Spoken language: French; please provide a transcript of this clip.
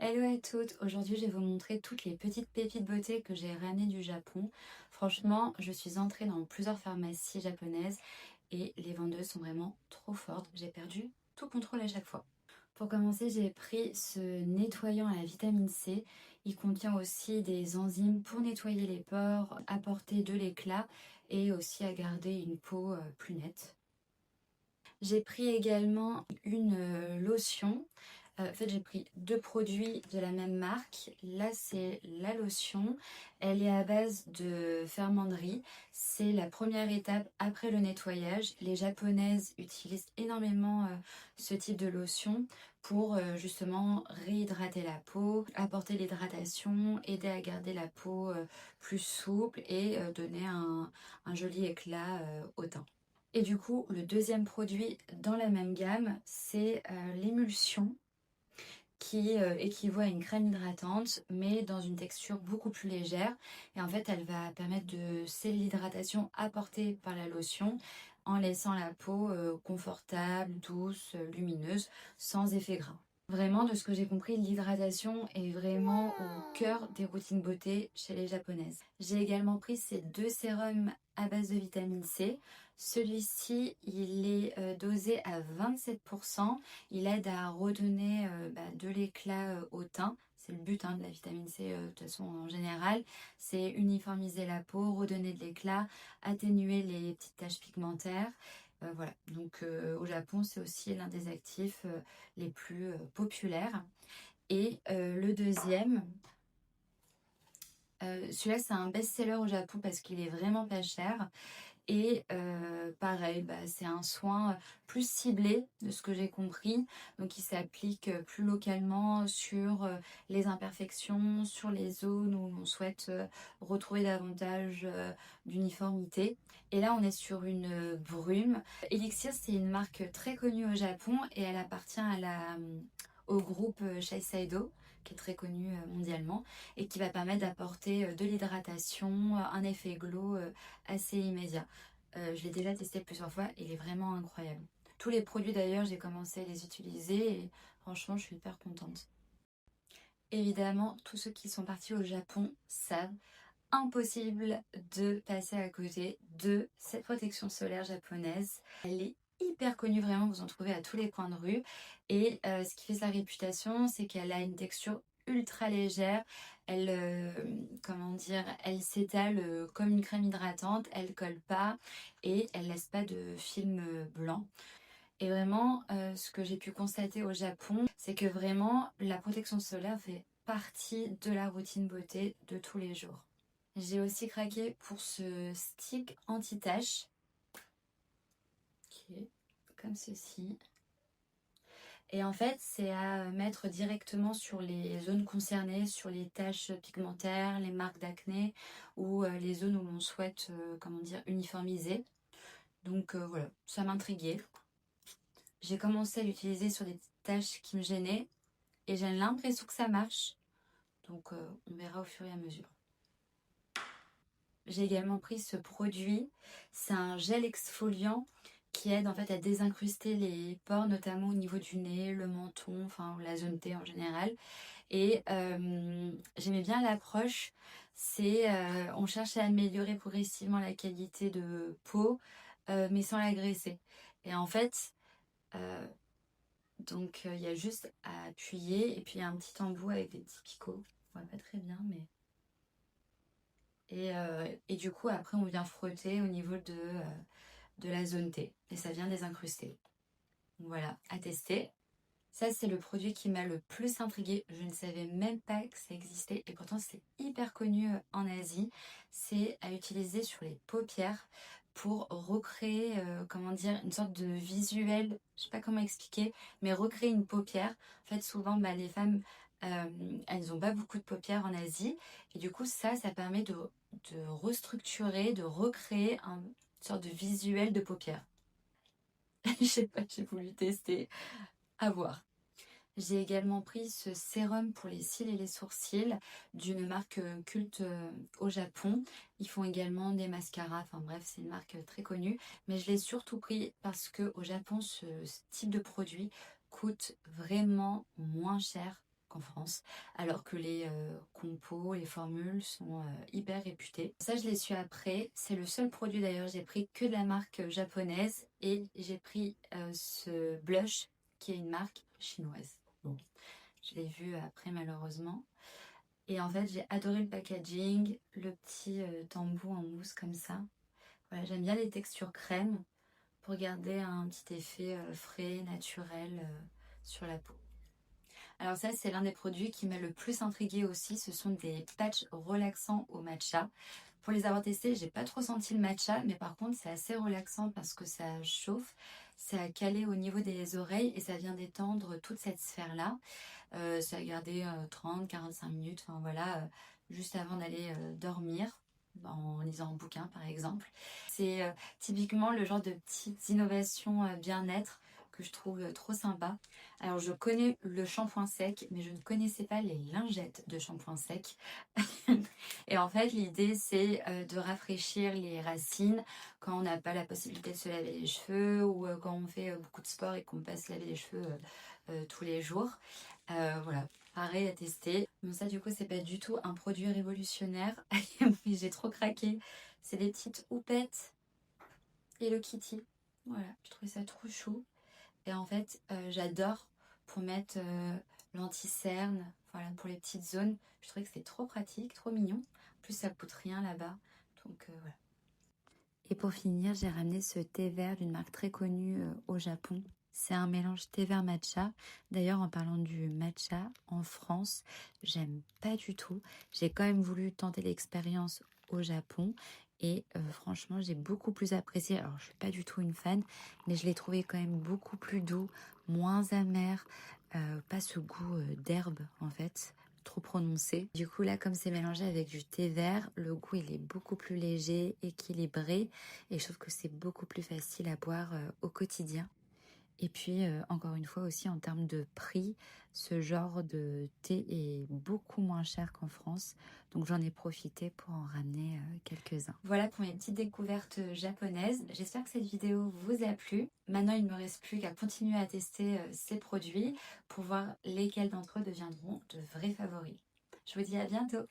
Hello à toutes, aujourd'hui je vais vous montrer toutes les petites pépites beauté que j'ai ramenées du Japon. Franchement, je suis entrée dans plusieurs pharmacies japonaises et les vendeuses sont vraiment trop fortes. J'ai perdu tout contrôle à chaque fois. Pour commencer, j'ai pris ce nettoyant à la vitamine C. Il contient aussi des enzymes pour nettoyer les pores, apporter de l'éclat et aussi à garder une peau plus nette. J'ai pris également une lotion. En fait, j'ai pris deux produits de la même marque. Là, c'est la lotion. Elle est à base de ferment de riz. C'est la première étape après le nettoyage. Les japonaises utilisent énormément ce type de lotion pour justement réhydrater la peau, apporter l'hydratation, aider à garder la peau plus souple et donner un joli éclat au teint. Et du coup, le deuxième produit dans la même gamme, c'est l'émulsion qui équivaut à une crème hydratante, mais dans une texture beaucoup plus légère. Et en fait, elle va permettre de sceller l'hydratation apportée par la lotion en laissant la peau confortable, douce, lumineuse, sans effet gras. Vraiment, de ce que j'ai compris, l'hydratation est vraiment au cœur des routines beauté chez les japonaises. J'ai également pris ces deux sérums à base de vitamine C. Celui-ci, il est dosé à 27%. Il aide à redonner de l'éclat au teint. C'est le but de la vitamine C de toute façon en général. C'est uniformiser la peau, redonner de l'éclat, atténuer les petites taches pigmentaires. Voilà, donc au Japon, c'est aussi l'un des actifs les plus populaires. Et le deuxième, celui-là c'est un best-seller au Japon parce qu'il est vraiment pas cher. Et pareil, c'est un soin plus ciblé de ce que j'ai compris. Donc il s'applique plus localement sur les imperfections, sur les zones où on souhaite retrouver davantage d'uniformité. Et là on est sur une brume. Elixir, c'est une marque très connue au Japon et elle appartient au groupe Shiseido, qui est très connu mondialement et qui va permettre d'apporter de l'hydratation, un effet glow assez immédiat. Je l'ai déjà testé plusieurs fois et il est vraiment incroyable. Tous les produits d'ailleurs, j'ai commencé à les utiliser et franchement, je suis hyper contente. Évidemment, tous ceux qui sont partis au Japon savent, impossible de passer à côté de cette protection solaire japonaise. Elle est hyper connue, vraiment, vous en trouvez à tous les coins de rue. Et ce qui fait sa réputation, c'est qu'elle a une texture ultra légère. Elle, comment dire, elle s'étale comme une crème hydratante, elle colle pas et elle laisse pas de film blanc. Et vraiment, ce que j'ai pu constater au Japon, c'est que vraiment, la protection solaire fait partie de la routine beauté de tous les jours. J'ai aussi craqué pour ce stick anti-tache, qui est comme ceci. Et en fait, c'est à mettre directement sur les zones concernées, sur les taches pigmentaires, les marques d'acné ou les zones où l'on souhaite, comment dire, uniformiser. Donc voilà, ça m'intriguait. J'ai commencé à l'utiliser sur des taches qui me gênaient et j'ai l'impression que ça marche. Donc on verra au fur et à mesure. J'ai également pris ce produit, c'est un gel exfoliant qui aide en fait à désincruster les pores, notamment au niveau du nez, le menton, enfin la zone T en général. Et j'aimais bien l'approche, c'est on cherche à améliorer progressivement la qualité de peau, mais sans l'agresser. Et en fait, euh, donc il y a juste à appuyer et puis il y a un petit embout avec des petits picots. On voit pas très bien, mais... Et du coup, après, on vient frotter au niveau de la zone T. Et ça vient désincruster. Voilà, à tester. Ça, c'est le produit qui m'a le plus intriguée. Je ne savais même pas que ça existait. Et pourtant, c'est hyper connu en Asie. C'est à utiliser sur les paupières pour recréer, comment dire, une sorte de visuel. Je sais pas comment expliquer, mais recréer une paupière. En fait, souvent, les femmes, elles n'ont pas beaucoup de paupières en Asie. Et du coup, ça permet de restructurer, de recréer une sorte de visuel de paupières. Je sais pas, j'ai voulu tester. À voir. J'ai également pris ce sérum pour les cils et les sourcils d'une marque culte au Japon. Ils font également des mascaras, enfin bref, c'est une marque très connue. Mais je l'ai surtout pris parce que au Japon, ce type de produit coûte vraiment moins cher qu'en France, alors que les compos, les formules sont hyper réputées. Ça, je l'ai su après. C'est le seul produit d'ailleurs, j'ai pris que de la marque japonaise et j'ai pris ce blush qui est une marque chinoise. Bon, je l'ai vu après malheureusement. Et en fait, j'ai adoré le packaging, le petit tambour en mousse comme ça. Voilà, j'aime bien les textures crème pour garder un petit effet frais, naturel sur la peau. Alors ça, c'est l'un des produits qui m'a le plus intriguée aussi. Ce sont des patchs relaxants au matcha. Pour les avoir testés, j'ai pas trop senti le matcha, mais par contre, c'est assez relaxant parce que ça chauffe, ça a calé au niveau des oreilles et ça vient détendre toute cette sphère-là. Ça a gardé 30-45 minutes, enfin voilà, juste avant d'aller dormir en lisant un bouquin par exemple. C'est typiquement le genre de petites innovations bien-être que je trouve trop sympa. Alors je connais le shampoing sec, mais je ne connaissais pas les lingettes de shampoing sec. Et en fait l'idée c'est de rafraîchir les racines quand on n'a pas la possibilité de se laver les cheveux ou quand on fait beaucoup de sport et qu'on passe laver les cheveux tous les jours. Voilà, pareil à tester. Bon ça du coup c'est pas du tout un produit révolutionnaire, mais j'ai trop craqué. C'est des petites houppettes Hello Kitty. Voilà, je trouvais ça trop chou. Et en fait j'adore pour mettre l'anti-cerne, voilà, pour les petites zones. Je trouvais que c'était trop pratique, trop mignon. En plus ça coûte rien là-bas, donc voilà. Et pour finir, j'ai ramené ce thé vert d'une marque très connue au Japon. C'est un mélange thé vert matcha. D'ailleurs, en parlant du matcha, en France, j'aime pas du tout. J'ai quand même voulu tenter l'expérience au Japon. Et franchement, j'ai beaucoup plus apprécié. Alors, je suis pas du tout une fan, mais je l'ai trouvé quand même beaucoup plus doux, moins amer. Pas ce goût d'herbe, en fait, trop prononcé. Du coup, là, comme c'est mélangé avec du thé vert, le goût, il est beaucoup plus léger, équilibré. Et je trouve que c'est beaucoup plus facile à boire au quotidien. Et puis, encore une fois aussi, en termes de prix, ce genre de thé est beaucoup moins cher qu'en France. Donc, j'en ai profité pour en ramener quelques-uns. Voilà pour mes petites découvertes japonaises. J'espère que cette vidéo vous a plu. Maintenant, il ne me reste plus qu'à continuer à tester ces produits pour voir lesquels d'entre eux deviendront de vrais favoris. Je vous dis à bientôt!